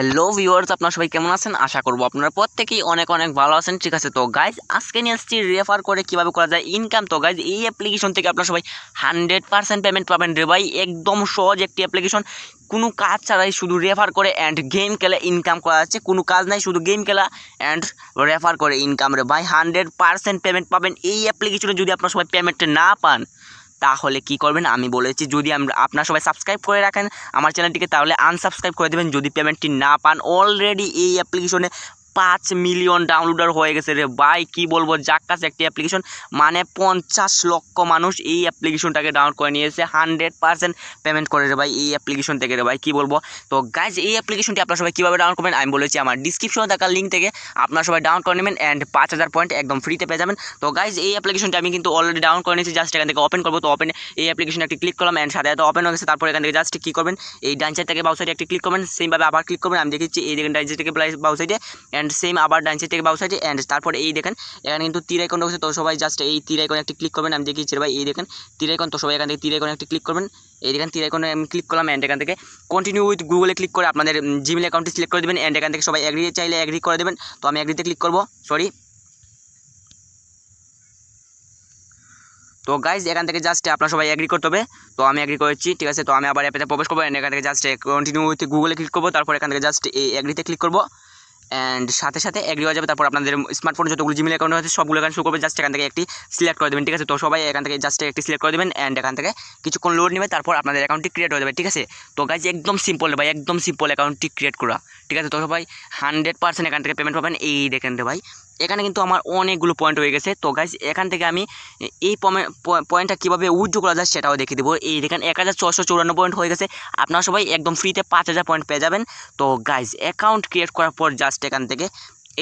Hello viewers, আপনারা সবাই কেমন আছেন? আশা করব আপনারা প্রত্যেকেই অনেক অনেক ভালো আছেন। ঠিক আছে, তো গাইজ আজকে নিয়ে আসছি রেফার করে কীভাবে করা যায় ইনকাম। তো গাইজ এই অ্যাপ্লিকেশন থেকে আপনারা সবাই 100% পেমেন্ট পাবেন রে ভাই। একদম সহজ একটি অ্যাপ্লিকেশন, কোনো কাজ ছাড়াই শুধু রেফার করে অ্যান্ড গেম খেলে ইনকাম করা যাচ্ছে। কোনো কাজ নাই, শুধু গেম খেলা অ্যান্ড রেফার করে ইনকাম রে ভাই। 100% পেমেন্ট পাবেন এই অ্যাপ্লিকেশনে। যদি আপনারা সবাই পেমেন্ট না পান তাহলে কি করবেন আমি বলেছি, যদি আপনারা সবাই সাবস্ক্রাইব করে রাখেন আমার চ্যানেলটিকে তাহলে আনসাবস্ক্রাইব করে দেবেন যদি পেমেন্টটি না পান। অলরেডি এই অ্যাপ্লিকেশনে 5 মিলিয়ন ডাউনলোডার হয়ে গেছে রে ভাই। কি বলবো, জাক্কাস একটি অ্যাপ্লিকেশন, মানে 50 লক্ষ মানুষ এই অ্যাপ্লিকেশনটাকে ডাউনলোড করে নিয়েছে। 100% পেমেন্ট করে রে ভাই এই অ্যাপ্লিকেশন থেকে রে ভাই। কি বলবো, তো গাইজ এই অ্যাপ্লিকেশনটি আপনারা সবাই কীভাবে ডাউনলোড করবেন আমি বলেছি আমার ডিসক্রিপশনে থাকা লিঙ্ক থেকে আপনারা সবাই ডাউনলোড করে নেবেন অ্যান্ড 5000 পয়েন্ট একদম ফ্রিতে পেয়ে যাবেন। তো গাইজ এই অ্যাপ্লিকেশনটি আমি কিন্তু অলরেডি ডাউনলোড করে নিয়েছি। জাস্ট এখান থেকে ওপেন করবো। তো ওপেন এই অ্যাপ্লিকেশনে একটি ক্লিক করলাম অ্যান্ড সাথে ওপেন হয়ে গেছে। তারপর এখান থেকে জাস্ট কী করবেন, এই ডান সাইড থেকে বাউ সাইডে একটি ক্লিক করবেন, সেমভাবে আবার ক্লিক করবেন। আমি দেখেছি এই দেখেন ডান সাইড থেকে বাউ সাইডে অ্যান্ড সেম আবার ডান সাইড থেকে বাউ সাইডে অ্যান্ড তারপর এই দেখেন এখানে কিন্তু তীর আইকন রয়েছে। তো সবাই জাস্ট এই তীর আইকনে একটি ক্লিক করবেন। আমি দেখিয়েছি ভাই, এই দেখেন তীর আইকন। তো সবাই এখান থেকে তীর আইকনে একটি ক্লিক করবেন। এই দেখেন তীর আইকনে আমি ক্লিক করলাম অ্যান্ড এখান থেকে কন্টিনিউ উইথ গুগলে ক্লিক করে আপনাদের জিমেল অ্যাকাউন্টটি সিলেক্ট করে দেবেন অ্যান্ড এখান থেকে সবাই এগ্রি চাইলে এগ্রি করে দেবেন। তো আমি এগ্রিতে ক্লিক করবো, সরি। তো গাইজ এখান থেকে জাস্ট আপনারা সবাই এগ্রি করতে হবে। তো আমি এগ্রি করেছি, ঠিক আছে। তো আমি আবার অ্যাপেতে প্রবেশ করবো অ্যান্ড এখান থেকে জাস্ট কন্টিনিউ উইথ গুগলে ক্লিক করবো। তারপর এখান থেকে জাস্ট এই এগ্রিতে ক্লিক করবো অ্যান্ড সাথে সাথে এগ্রি হয়ে যাবে। তারপর আপনাদের স্মার্টফোনে যতগুলো জিমেল অ্যাকাউন্ট আছে সবগুলো এখানে শো করবে। জাস্ট এখান থেকে একটি সিলেক্ট করে দেবেন, ঠিক আছে। তো সবাই এখান থেকে জাস্ট একটি সিলেক্ট করে দেবেন অ্যান্ড এখান থেকে কিছুক্ষণ লোড নেবে, তারপর আপনাদের অ্যাকাউন্টটি ক্রিয়েট হয়ে যাবে, ঠিক আছে। তো গাইজ একদম সিম্পল ভাই, একদম সিম্পল অ্যাকাউন্টটি ক্রিয়েট করা, ঠিক আছে। তো সবাই 100% এখান থেকে পেমেন্ট পাবেন। এই দেখেন রে ভাই, এখানে কিন্তু আমার অনেকগুলো পয়েন্ট হয়ে গেছে। তো গাইজ এখান থেকে আমি এই পয়েন্টটা কীভাবে উইথড্র করা যায় সেটাও দেখিয়ে দেবো। এই দেখেন 1454 পয়েন্ট হয়ে গেছে। আপনারা সবাই একদম ফ্রিতে 5000 পয়েন্ট পেয়ে যাবেন। তো গাইজ অ্যাকাউন্ট ক্রিয়েট করার পর জাস্ট এখান থেকে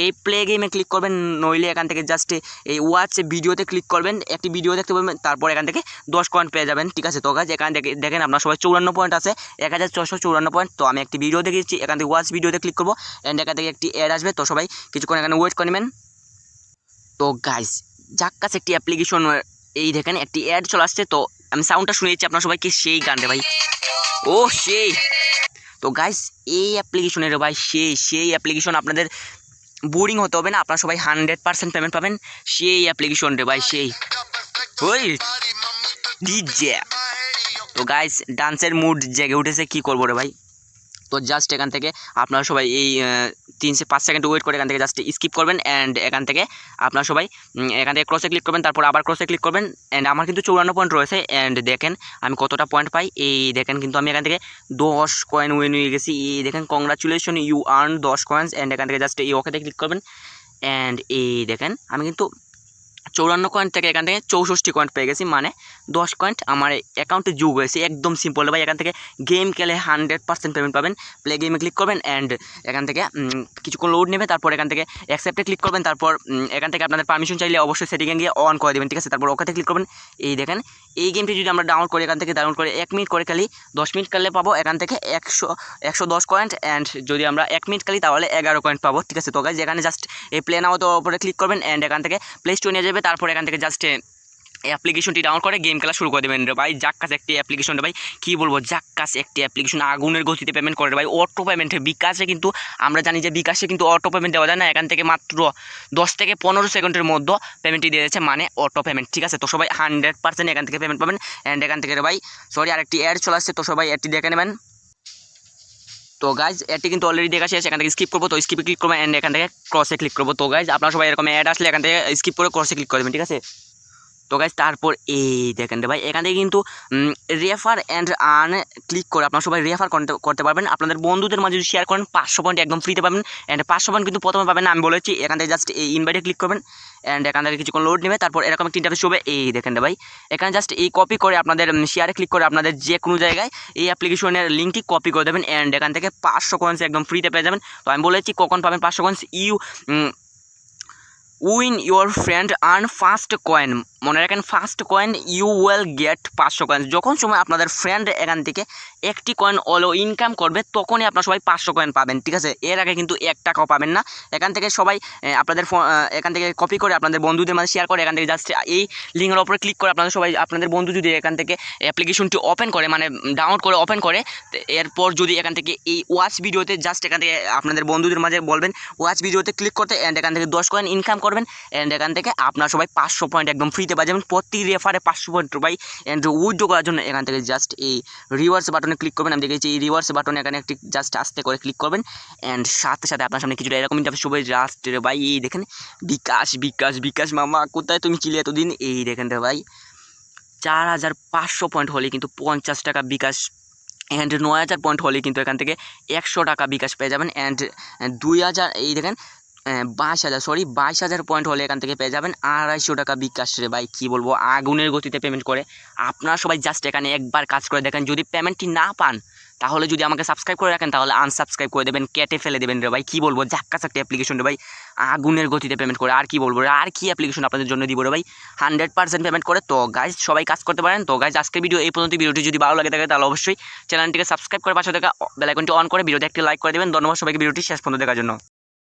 এই প্লে গেমে ক্লিক করবেন, নইলে এখান থেকে জাস্ট এই ওয়াচ ভিডিওতে ক্লিক করবেন, একটি ভিডিও দেখতে পাবেন, তারপর এখান থেকে 10 পয়েন্ট পেয়ে যাবেন, ঠিক আছে। তো গাইজ এখান থেকে দেখেন আপনার সবাই 54 পয়েন্ট আছে, 1454 পয়েন্ট। তো আমি একটি ভিডিও দেখেছি, এখান থেকে ওয়াচ ভিডিওতে ক্লিক করবো অ্যান্ড এখান থেকে একটি অ্যাড আসবে। তো সবাই কিছুক্ষণ এখানে ওয়েট করে নেবেন। তো গাইজ জাক্কাস একটি অ্যাপ্লিকেশন, এই দেখেন একটি অ্যাড চলে আসছে। তো আমি সাউন্ডটা শুনেছি আপনার সবাইকে, সেই গান রে ভাই, ও সেই। তো গাইজ এই অ্যাপ্লিকেশনের ভাই সেই অ্যাপ্লিকেশন, আপনাদের বোরিং হতে হবে না, আপনারা সবাই 100% পেমেন্ট পাবেন। সেই অ্যাপ্লিকেশন রে ভাই, সেই ওই ডিজে। তো গাইজ ডান্সের মুড জেগে উঠেছে, কি করবো রে ভাই। তো জাস্ট এখান থেকে আপনারা সবাই এই 3-5 সেকেন্ড ওয়েট করে এখান থেকে জাস্ট স্কিপ করবেন অ্যান্ড এখান থেকে আপনারা সবাই এখান থেকে ক্রসে ক্লিক করবেন, তারপর আবার ক্রসে ক্লিক করবেন অ্যান্ড আমার কিন্তু 54 পয়েন্ট রয়েছে অ্যান্ড দেখেন আমি কতটা পয়েন্ট পাই। এই দেখেন কিন্তু আমি এখান থেকে 10 কয়েন উইন হয়ে গেছি। এই দেখেন congratulation, you earn 10 coins and এখান থেকে জাস্ট এই ওকেতে ক্লিক করবেন অ্যান্ড এই দেখেন আমি কিন্তু 54 কয়েন্ট থেকে এখান থেকে 64 কয়েন্ট পেয়ে গেছি, মানে 10 কয়েন্ট আমার অ্যাকাউন্টে যোগ হয়েছে। একদম সিম্পল ভাই, এখান থেকে গেম খেলে 100% পেমেন্ট পাবেন। প্লে গেমে ক্লিক করবেন অ্যান্ড এখান থেকে কিছুক্ষণ লোড নেবে, তারপর এখান থেকে অ্যাকসেপ্টে ক্লিক করবেন, তারপর এখান থেকে আপনাদের পারমিশন চাইলে অবশ্যই সেটিংয়ে গিয়ে অন করে দেবেন, ঠিক আছে। তারপর ওখানে ক্লিক করবেন। এই দেখেন এই গেমটি যদি আমরা ডাউনলোড করি, এখান থেকে ডাউনলোড করে 1 মিনিট করে খেলি, 10 মিনিট খেললে পাবো এখান থেকে 110 কয়েন্ট অ্যান্ড যদি আমরা 1 মিনিট খেলি তাহলে 11 কয়েন্ট পাবো, ঠিক আছে। তো গাইজ এখানে জাস্ট এই প্লে নাও তো উপরে ক্লিক করবেন অ্যান্ড এখান থেকে প্লে স্টোরে নিয়ে যাবে, তারপর এখান থেকে জাস্ট অ্যাপ্লিকেশনটি ডাউনলোড করে গেম খেলা শুরু করে দেবেন রে ভাই। জাক্কাস একটি অ্যাপ্লিকেশন রে ভাই, কী বলবো, জাক্কাস একটি অ্যাপ্লিকেশন, আগুনের গতিতে পেমেন্ট করে ভাই। অটো পেমেন্টে বিকাশে কিন্তু আমরা জানি যে বিকাশে কিন্তু অটো পেমেন্ট দেওয়া যায় না, এখান থেকে মাত্র 10 থেকে 15 সেকেন্ডের মধ্যে পেমেন্টটি দিয়ে দিয়েছে, মানে অটো পেমেন্ট, ঠিক আছে। তো সবাই 100% এখান থেকে পেমেন্ট পাবেন অ্যান্ড এখান থেকে রে ভাই সরি আরেকটি অ্যাড চলে আসছে, তো সবাই অ্যাডটি দেখে নেবেন। তো গাইজ এটি কিন্তু অলরেডি দেখা শেষ, এখান থেকে স্কিপ করবো। তো স্কিপে ক্লিক করবো অ্যান্ড এখান থেকে ক্রসে ক্লিক করবো। তো গাইজ আপনারা সবাই এরকম অ্যাড আসলে এখান থেকে স্কিপ করে ক্রসে ক্লিক করে দেবেন, ঠিক আছে। তো গাইজ তারপর এই দেখেন রে ভাই, এখান থেকে কিন্তু রেফার অ্যান্ড আর্ন ক্লিক করে আপনারা সবাই রেফার করতে পারবেন। আপনাদের বন্ধুদের মাঝে যদি শেয়ার করেন 500 পয়েন্ট একদম ফ্রিতে পাবেন অ্যান্ড 500 পয়েন্ট কিন্তু প্রথমে পাবেন না, আমি বলেছি। এখান থেকে জাস্ট এই ইনভাইটে ক্লিক করবেন অ্যান্ড এখান থেকে কিছুক্ষণ লোড নেবে, তারপর এরকম একটি ইন্টারফেস হবে। এই দেখেন রে ভাই, এখানে জাস্ট এই কপি করে আপনাদের শেয়ারে ক্লিক করে আপনাদের যে কোনো জায়গায় এই অ্যাপ্লিকেশনের লিঙ্কটি কপি করে দেবেন অ্যান্ড এখান থেকে 500 কয়েন্স একদম ফ্রিতে পেয়ে যাবেন। তো আমি বলেছি কখন পাবেন 500 coins, win your friend earn first coin, মনে রাখেন first coin you will get 500 coins. যখন সময় আপনাদের ফ্রেন্ড এখান থেকে একটি কয়েন অলো ইনকাম করবে তখনই আপনারা সবাই 500 কয়েন পাবেন, ঠিক আছে? এর আগে কিন্তু 1 টাকাও পাবেন না। এখান থেকে সবাই আপনাদের এখান থেকে কপি করে আপনাদের বন্ধুদের মাঝে শেয়ার করে এখান থেকে জাস্ট এই লিঙ্কের উপরে ক্লিক করে আপনারা সবাই আপনাদের বন্ধু যদি এখান থেকে অ্যাপ্লিকেশনটি ওপেন করে মানে ডাউনলোড করে ওপেন করে, এরপর যদি এখান থেকে এই ওয়াচ ভিডিওতে জাস্ট এখান থেকে আপনাদের বন্ধুদের মাঝে বলবেন ওয়াচ ভিডিওতে ক্লিক করতে, অ্যান্ড এখান থেকে 10 কয়েন ইনকাম করবেন, অ্যান্ড এখান থেকে আপনারা সবাই 500 পয়েন্ট একদম ফ্রিতে পাই যাবেন, প্রতি রেফারে 500 পয়েন্ট পাই। অ্যান্ড উইথড্র করার জন্য এখান থেকে জাস্ট এই রিওয়ার্ডস বাটনে ক্লিক করবেন। আমি দেখেছি এই রিওয়ার্ডস বাটনে এখানে একটি জাস্ট আস্তে করে ক্লিক করবেন, অ্যান্ড সাথে সাথে আপনার সামনে কিছুটা এরকম ইন্টারফেস হবে। জাস্ট ভাই এই দেখেন বিকাশ বিকাশ বিকাশ মামা কোথায় তুমি ছিলে এতদিন, এই দেখেন রে ভাই 4500 পয়েন্ট হলে কিন্তু 50 টাকা বিকাশ, অ্যান্ড 9000 পয়েন্ট হলে কিন্তু এখান থেকে 100 টাকা বিকাশ পেয়ে যাবেন, অ্যান্ড 2000 এই দেখেন 22,000 পয়েন্ট হলে এখান থেকে পেয়ে যাবেন 250 টাকা বিকাশ। রে ভাই কী বলবো, আগুনের গতিতে পেমেন্ট করে। আপনারা সবাই জাস্ট এখানে একবার কাজ করে দেখেন, যদি পেমেন্টটি না পান তাহলে যদি আমাকে সাবস্ক্রাইব করে রাখেন তাহলে আনসাবস্ক্রাইব করে দেবেন, কেটে ফেলে দেবেন। রে ভাই কী বলবো, জাক্কাস একটা অ্যাপ্লিকেশন রে ভাই, আগুনের গতিতে পেমেন্ট করে। আর কি বলবো, আর কি অ্যাপ্লিকেশন আপনাদের জন্য দিব রে ভাই, 100% পেমেন্ট করে। তো গাইজ সবাই কাজ করতে পারেন। তো গাইজ আজকের ভিডিও এই পর্যন্ত। ভিডিওটি যদি ভালো লাগে থাকে তাহলে অবশ্যই চ্যানেলটিকে সাবস্ক্রাইব করে পাশে থাকা বেল আইকনটি অন করে ভিডিওতে একটি লাইক করে দেবেন। ধন্যবাদ সবাইকে ভিডিওটি শেষ পর্যন্ত দেখার জন্য।